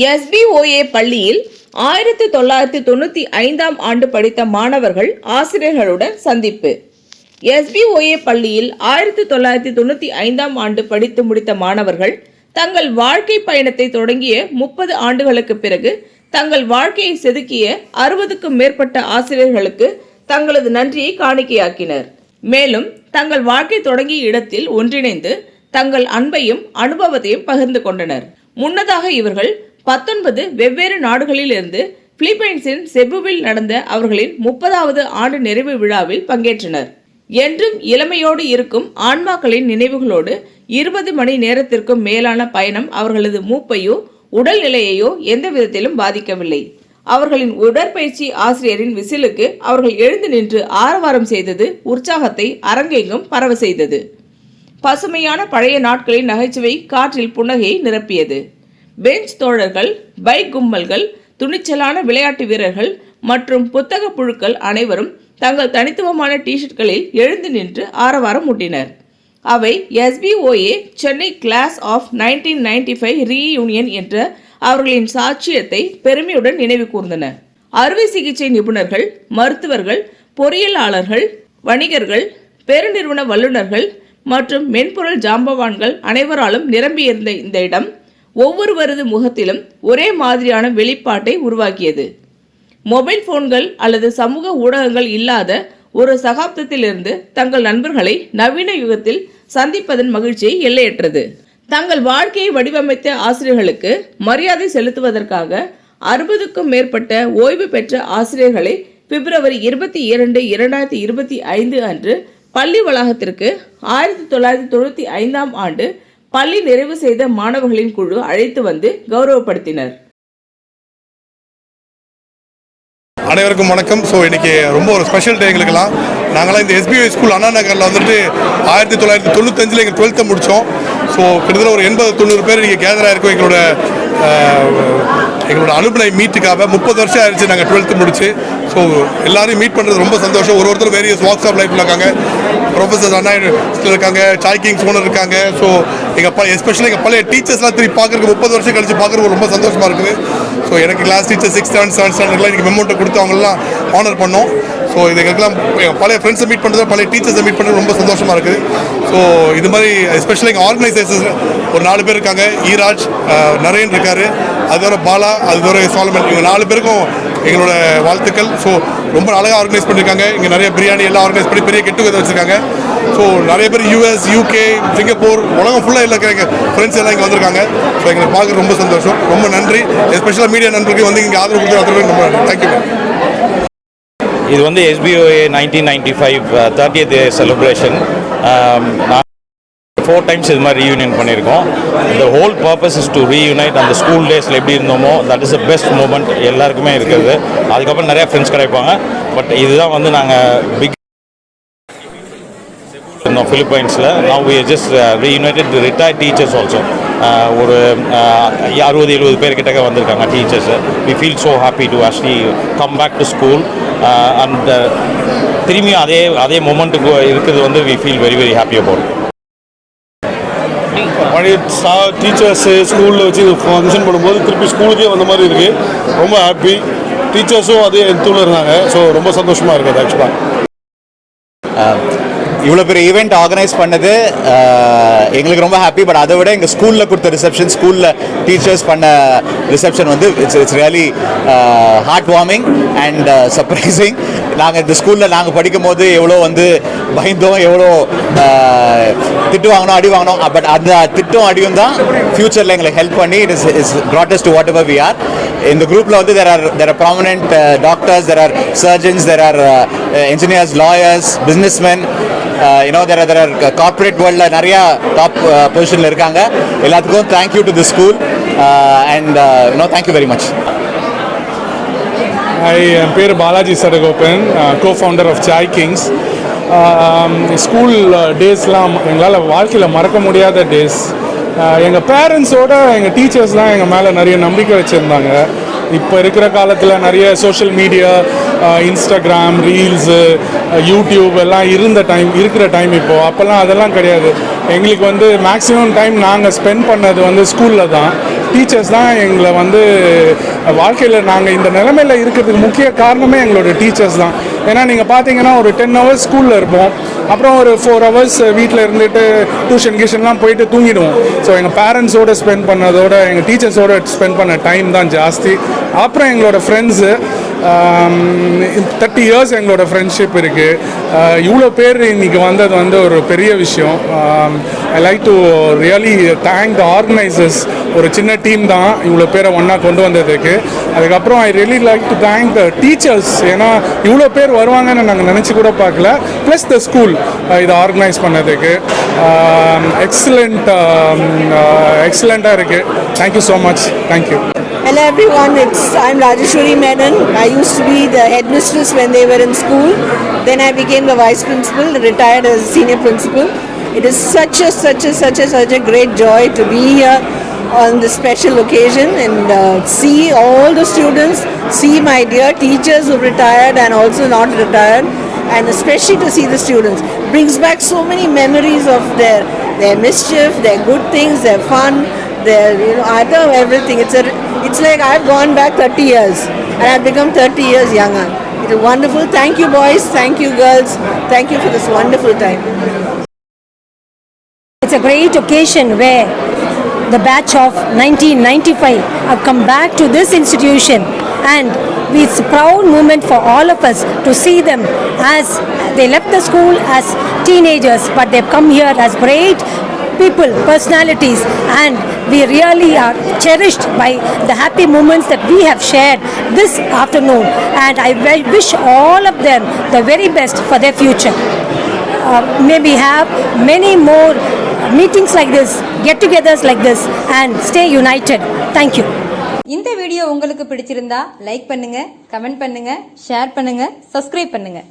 SBOA பள்ளியில் 1995ஆம் ஆண்டு படித்த மாணவர்கள் ஆசிரியர்களுடன் சந்திப்பு. SBOA பள்ளியில் 1995ஆம் ஆண்டு படித்து முடித்த மாணவர்கள் தங்கள் வாழ்க்கை பயணத்தை தொடங்கிய 30 ஆண்டுகளுக்கு பிறகு தங்கள் வாழ்க்கையை செதுக்கிய 60க்கும் மேற்பட்ட ஆசிரியர்களுக்கு தங்களது நன்றியை காணிக்கையாக்கினர். மேலும் தங்கள் வாழ்க்கை தொடங்கிய இடத்தில் ஒன்றிணைந்து தங்கள் அன்பையும் அனுபவத்தையும் பகிர்ந்து கொண்டனர். முன்னதாக இவர்கள் 19 வெவ்வேறு நாடுகளில் இருந்து பிலிப்பைன்ஸின் செபுவில் நடந்த அவர்களின் 30வது ஆண்டு நிறைவு விழாவில் பங்கேற்றனர். என்றும் இளமையோடு இருக்கும் ஆன்மாக்களின் நினைவுகளோடு 20 மணி நேரத்திற்கும் மேலான பயணம் அவர்களது மூப்பையோ உடல்நிலையையோ எந்த விதத்திலும் பாதிக்கவில்லை. அவர்களின் உடற்பயிற்சி ஆசிரியரின் விசிலுக்கு அவர்கள் எழுந்து நின்று ஆரவாரம் செய்தது உற்சாகத்தை அரங்கெங்கும் பரவ செய்தது. பசுமையான பழைய நாட்களின் நகைச்சுவை காற்றில் புன்னகையை நிரப்பியது. பெஞ்ச் தோழர்கள், பைக் கும்பல்கள், துணிச்சலான விளையாட்டு வீரர்கள் மற்றும் புத்தக புழுக்கள் அனைவரும் தங்கள் தனித்துவமான டிஷர்ட்களில் எழுந்து நின்று ஆரவாரம் ஊட்டினர். அவை SBOA Chennai class of 1995 reunion என்ற அவர்களின் சாட்சியத்தை பெருமையுடன் நினைவு கூர்ந்தன. அறுவை சிகிச்சை நிபுணர்கள், மருத்துவர்கள், பொறியியலாளர்கள், வணிகர்கள், பெருநிறுவன வல்லுநர்கள் மற்றும் மென்பொருள் ஜாம்பவான்கள் அனைவராலும் நிரம்பியிருந்த இந்த இடம் ஒவ்வொருவரது முகத்திலும் ஒரே மாதிரியான வெளிப்பாட்டை உருவாக்கியது. மொபைல் போன்கள் அல்லது சமூக ஊடகங்கள் இல்லாத ஒரு சகாப்தத்திலிருந்து தங்கள் நண்பர்களை நவீன யுகத்தில் சந்திப்பதன் மகிழ்ச்சியை எல்லையற்றது. தங்கள் வாழ்க்கையை வடிவமைத்த ஆசிரியர்களுக்கு மரியாதை செலுத்துவதற்காக 60க்கும் மேற்பட்ட ஓய்வு பெற்ற ஆசிரியர்களை பிப்ரவரி 22, 2025 அன்று பள்ளி வளாகத்திற்கு 1995ஆம் ஆண்டு பள்ளி நிறைவு செய்த மாணவர்களின் குழு அழைத்து வந்து கௌரவப்படுத்தினர். அனைவருக்கும் வணக்கம். ஸோ இன்றைக்கி ரொம்ப ஒரு ஸ்பெஷல் டே எங்களுக்கெல்லாம். நாங்களாம் இந்த SBOA ஸ்கூல் அண்ணா நகரில் வந்துட்டு 1995 எங்கள் 12th முடித்தோம். ஸோ கிட்டத்தட்ட ஒரு 80-90 பேர் இன்றைக்கி கேதராக இருக்கும். எங்களோட அலுமினை மீட்டுக்காக 30 வருஷம் ஆயிடுச்சு நாங்கள் 12th முடிச்சு. ஸோ எல்லாரையும் மீட் பண்ணுறது ரொம்ப சந்தோஷம். ஒருத்தர் வேரியஸ் வாக்ஸ் ஆஃப் லைஃப்பில் இருக்காங்க. ப்ரொஃபஸர் அண்ணா இருக்காங்க, சாய் கிங்ஸ் ஓனர் இருக்காங்க. ஸோ எஸ்பெஷலி எங்கள் பழைய டீச்சர்ஸ்லாம் திரும்பி பார்க்குறதுக்கு 30 வருஷம் கழிச்சு பார்க்குறது ரொம்ப சந்தோஷமாக இருக்குது. ஸோ எனக்கு class teacher 6th, 7th, 7th ஸ்டாண்டர்ட்லாம் இன்றைக்கி மெமோட்டை கொடுத்து அவங்களெலாம் ஆனர் பண்ணோம். ஸோ இது எங்களுக்குலாம் பழைய ஃப்ரெண்ட்ஸை மீட் பண்ணுறது, பழைய டீச்சர்ஸை மீட் பண்ணுறது ரொம்ப சந்தோஷமாக இருக்குது. ஸோ இது மாதிரி எஸ்பெஷலி எங்கள் ஆர்கனைசேஷன்ஸ் ஒரு 4 பேர் இருக்காங்க. ஈராஜ், நரேன் இருக்கார், அதுவரை பாலா, அதுவரை சாலமன். இவங்க 4 பேருக்கும் எங்களோட வாழ்த்துக்கள். ஸோ ரொம்ப அழகாக ஆர்கனைஸ் பண்ணியிருக்காங்க. இங்கே நிறைய பிரியாணி எல்லாம் ஆர்கனைஸ் பண்ணி பெரிய கெட்டு கதை வச்சுருக்காங்க. ஸோ நிறைய பேர் US, UK, சிங்கப்பூர், உலகம் ஃபுல்லாக இல்லை எங்கள் ஃப்ரெண்ட்ஸ் எல்லாம் இங்கே வந்திருக்காங்க. ஸோ எங்களுக்கு பார்க்க ரொம்ப சந்தோஷம். ரொம்ப நன்றி. எஸ்பெஷலாக மீடியா நண்பர்களுக்கு வந்து இங்கே ஆதரவு கொடுத்து ரொம்ப நன்றி. தேங்க்யூ. இது வந்து SBOA 1995 30th செலிப்ரேஷன். 4 times இது மாதிரி ரீயூனியன் பண்ணியிருக்கோம். இந்த whole purpose is to reunite. அந்த ஸ்கூல் டேஸில் எப்படி இருந்தோமோ that is the best moment எல்லாருக்குமே இருக்கிறது. அதுக்கப்புறம் நிறையா ஃப்ரெண்ட்ஸ் கிடைப்பாங்க. பட் இதுதான் வந்து நாங்கள் பிக் இருந்தோம் பிலிப்பைன்ஸில். Now we just reunited the retired teachers also. ஒரு 60-70 பேர் கிட்டக்க வந்திருக்காங்க teachers. We feel so happy to actually come back to school. And திரும்பியும் அதே மொமெண்ட்டுக்கு இருக்கிறது வந்து we feel very very happy about. பழைய டீச்சர்ஸு ஸ்கூலில் வச்சு ஃபங்க்ஷன் பண்ணும்போது திருப்பி ஸ்கூலுக்கே வந்த மாதிரி இருக்குது. ரொம்ப ஹாப்பி. டீச்சர்ஸும் அதே எந்தூரில் இருந்தாங்க. ஸோ ரொம்ப சந்தோஷமாக இருக்குது ஆக்சுவலாக. இவ்வளோ பெரிய ஈவெண்ட் ஆர்கனைஸ் பண்ணது எங்களுக்கு ரொம்ப ஹாப்பி. பட் அதை விட எங்கள் ஸ்கூலில் கொடுத்த ரிசப்ஷன், ஸ்கூலில் டீச்சர்ஸ் பண்ண ரிசப்ஷன் வந்து it's really heart warming and surprising. நாங்கள் இந்த ஸ்கூலில் நாங்கள் படிக்கும் போது எவ்வளோ வந்து பயந்தோம், எவ்வளோ திட்டு வாங்கினோம், அடி வாங்கினோம். பட் அந்த திட்டம் அடியும் தான் ஃப்யூச்சரில் எங்களுக்கு ஹெல்ப் பண்ணி is brought us to whatever we are. இந்த குரூப்பில் வந்து there are prominent doctors, there are surgeons, there are engineers, lawyers, businessmen. there are corporate world நிறைய டாப் பொசிஷனில் இருக்காங்க. எல்லாத்துக்கும் thank you to the school and thank you very much. என் பேர் Balaji Sadagopan, co-founder of Chai kings. School டேஸ்லாம் எங்களால் வாழ்க்கையில் மறக்க முடியாத டேஸ். எங்கள் பேரண்ட்ஸோட எங்கள் டீச்சர்ஸ்லாம் எங்கள் மேலே நிறைய நம்பிக்கை வச்சுருந்தாங்க. இப்போ இருக்கிற காலத்தில் நிறைய social media, Instagram, reels, YouTube எல்லாம் இருக்கிற டைம் இப்போது. அப்போல்லாம் அதெல்லாம் கிடையாது. எங்களுக்கு வந்து மேக்ஸிமம் டைம் நாங்கள் ஸ்பெண்ட் பண்ணது வந்து ஸ்கூலில் தான். டீச்சர்ஸ் தான் எங்களை வந்து வாழ்க்கையில் நாங்கள் இந்த நிலைமையில் இருக்கிறதுக்கு முக்கிய காரணமே எங்களோட டீச்சர்ஸ் தான். ஏன்னா நீங்கள் பார்த்தீங்கன்னா ஒரு 10 hours ஸ்கூலில் இருப்போம், அப்புறம் ஒரு 4 hours வீட்டில் இருந்துட்டு டியூஷன்லாம் போயிட்டு தூங்கிடுவோம். ஸோ எங்கள் பேரண்ட்ஸோடு ஸ்பெண்ட் பண்ணதோட எங்கள் டீச்சர்ஸோடு ஸ்பெண்ட் பண்ண டைம் தான் ஜாஸ்தி. அப்புறம் எங்களோட ஃப்ரெண்ட்ஸு 30 years எங்களோட ஃப்ரெண்ட்ஷிப் இருக்குது. இவ்வளோ பேர் இன்றைக்கி வந்தது வந்து ஒரு பெரிய விஷயம். I like to really thank the organisers. ஒரு சின்ன டீம் தான் இவ்வளோ பேரை ஒன்றா கொண்டு வந்ததுக்கு. அதுக்கப்புறம் I really like to thank the teachers. ஏன்னா இவ்வளோ பேர் வருவாங்கன்னு நாங்கள் நினச்சி கூட பார்க்கல. ப்ளஸ் த ஸ்கூல் இதை ஆர்கனைஸ் பண்ணதுக்கு எக்ஸலண்ட்டாக இருக்குது. Thank you so much. Thank you. Hello everyone, I'm Rajeshwari Menon. I used to be the headmistress when they were in school. Then I became the vice principal, retired as senior principal. It is such a great joy to be here on this special occasion and see all the students, see my dear teachers who retired and also not retired, and especially to see the students. Brings back so many memories of their mischief, their good things, their fun, their other everything. It's like I've gone back 30 years and I've become 30 years younger. It is wonderful. Thank you boys, thank you girls, thank you for this wonderful time. It's a great occasion where the batch of 1995 have come back to this institution, and it's a proud moment for all of us to see them as they left the school as teenagers, but they've come here as great people, personalities, and we really are cherished by the happy moments that we have shared this afternoon, and I wish all of them the very best for their future. May we have many more meetings like this, get-togethers like this, and stay united. Thank you. இந்த video உங்களுக்கு பிடிச்சிருந்தா like பண்ணுங்க, comment பண்ணுங்க, share பண்ணுங்க, subscribe பண்ணுங்க.